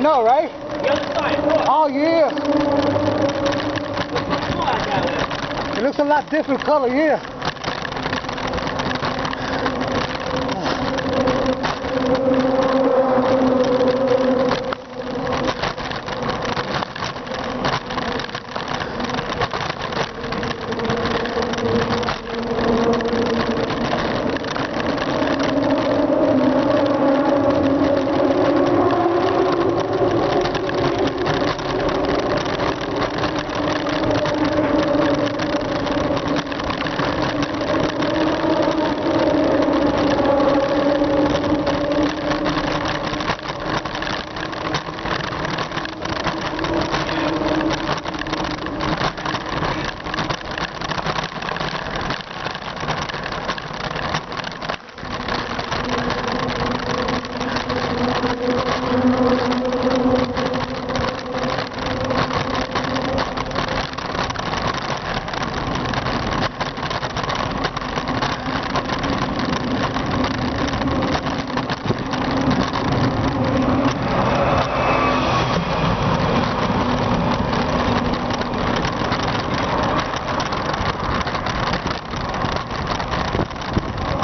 know, right? The other side, look. Oh, yeah. Look. It looks a lot different color, yeah.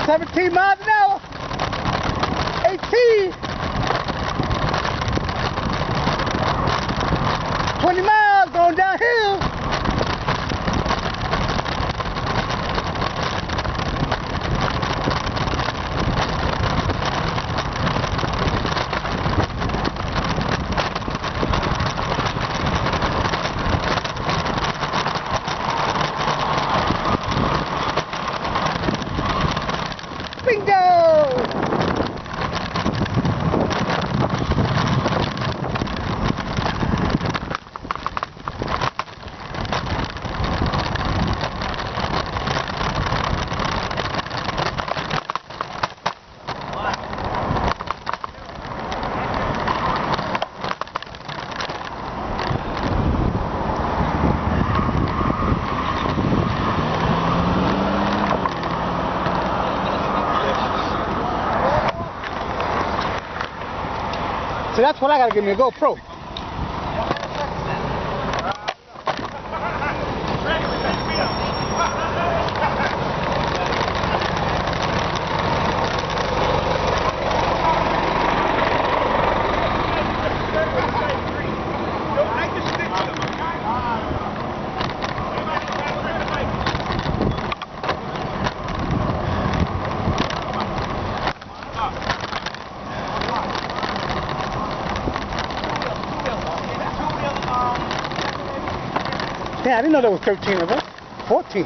$17 miles an hour. 18. 20 miles going downhill. Bingo! So that's what I gotta give me a GoPro. Yeah, I didn't know there was 13 of us. 14.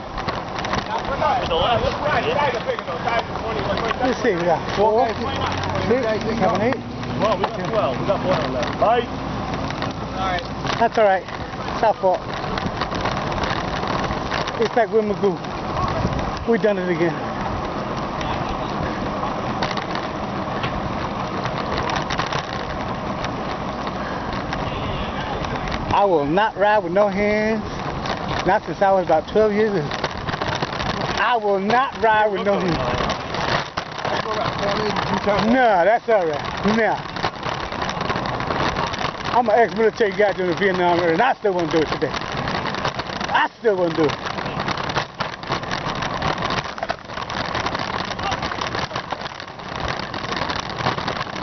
Let's see, we got 4, 6, 7, 8. Well, we got 12. We got 4 on left. Right? Alright. That's alright. It's our fault. It's like we're Magoo. We done it again. I will not ride with no hands. Not since I was about 12 years old. I will not ride with no hands. No, that's alright. No. I'm an ex-military guy doing the Vietnam War, and I still won't do it today. I still won't do it.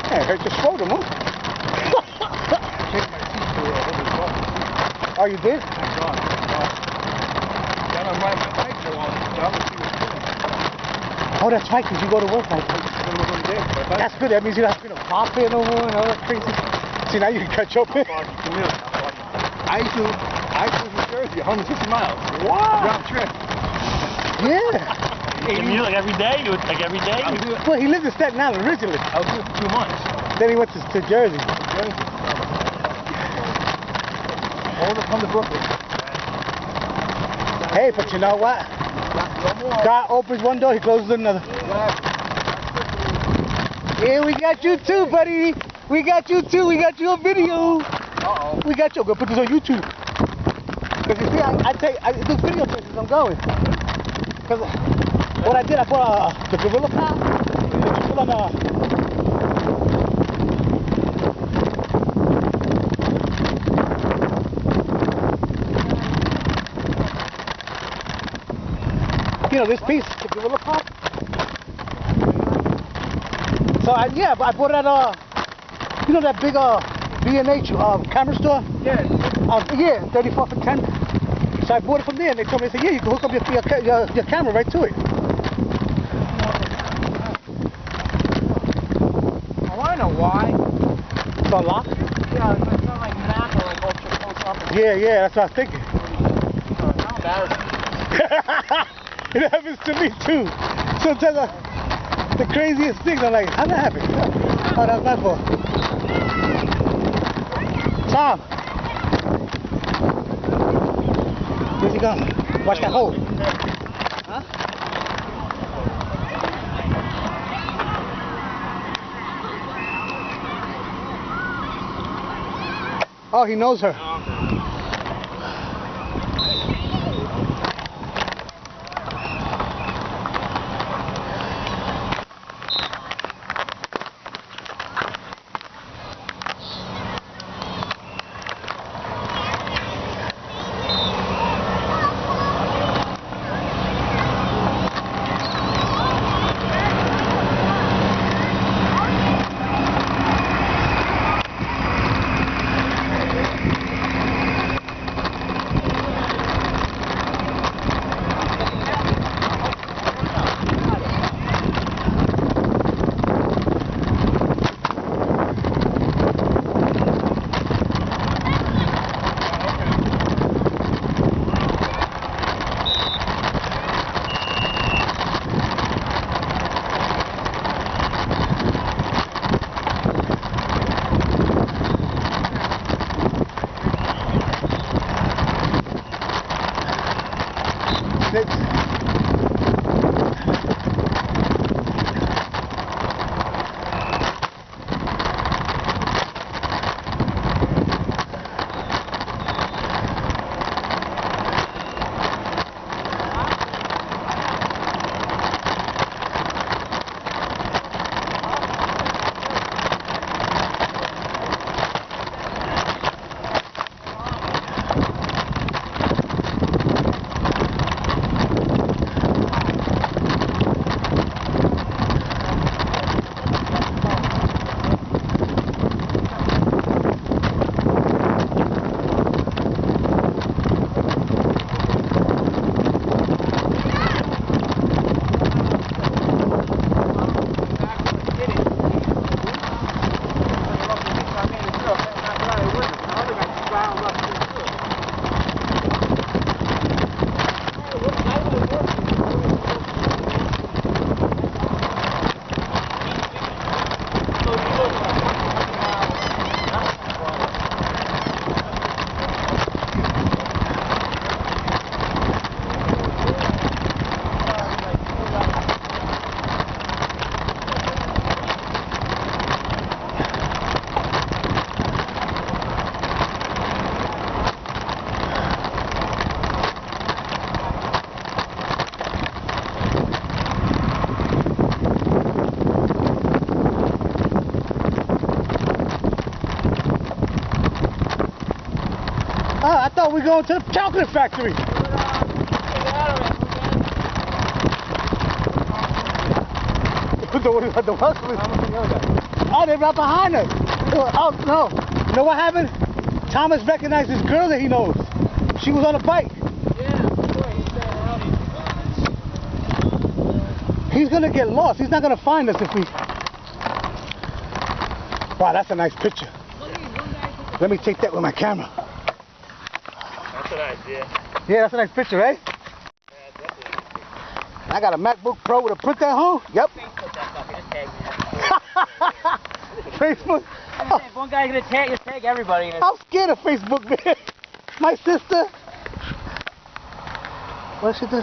Yeah, it hurt your scrotum, huh? Oh, you did? Oh, that's right, because you go to work like that. That's good. That means you don't have to pop in no more and all that crazy. See, now you can cut your pin. I used to New Jersey, 150 miles. Wow. Round trip. Yeah. You do it like every day? Do it like every day? Well, he lived in Staten Island originally. I was here for 2 months. Then he went to Jersey. All the come to Brooklyn. Hey, but you know what? God opens one door, he closes another. Yeah, we got you too, buddy. We got you too. We got you on video. Uh-oh. We got you. Go put this on YouTube. Because you see, I do video places I'm going. Because what I did, I bought the Gorilla Pass. Put on you know, this piece. Give it a look pop. So I bought it at you know that big B&H camera store. Yeah. Yeah, 34 for 10. So I bought it from there, and they told me, they said, yeah, you can hook up your camera right to it. Oh, I know why. It's unlocked? Yeah, it's not like Mac or like ultra close up. Yeah, that's what I was thinking. Oh, how embarrassing. It happens to me too. Sometimes the craziest things, I'm like, how'd that happen? Oh, that was my fault. Tom. Where's he going? Watch that hole. Huh? Oh, he knows her. I thought we were going to the chocolate factory. Oh, they're right behind us. Oh, no. You know what happened? Thomas recognized this girl that he knows. She was on a bike. He's going to get lost. He's not going to find us if we... Wow, that's a nice picture. Let me take that with my camera. That's a nice idea. Yeah, that's a nice picture, right? Yeah, definitely. I got a MacBook Pro with a printer at home. Yep. Facebook that fucker. Just tag me. Facebook. Oh. If one guy's gonna tag everybody. I'm scared of Facebook, man. My sister. What she do?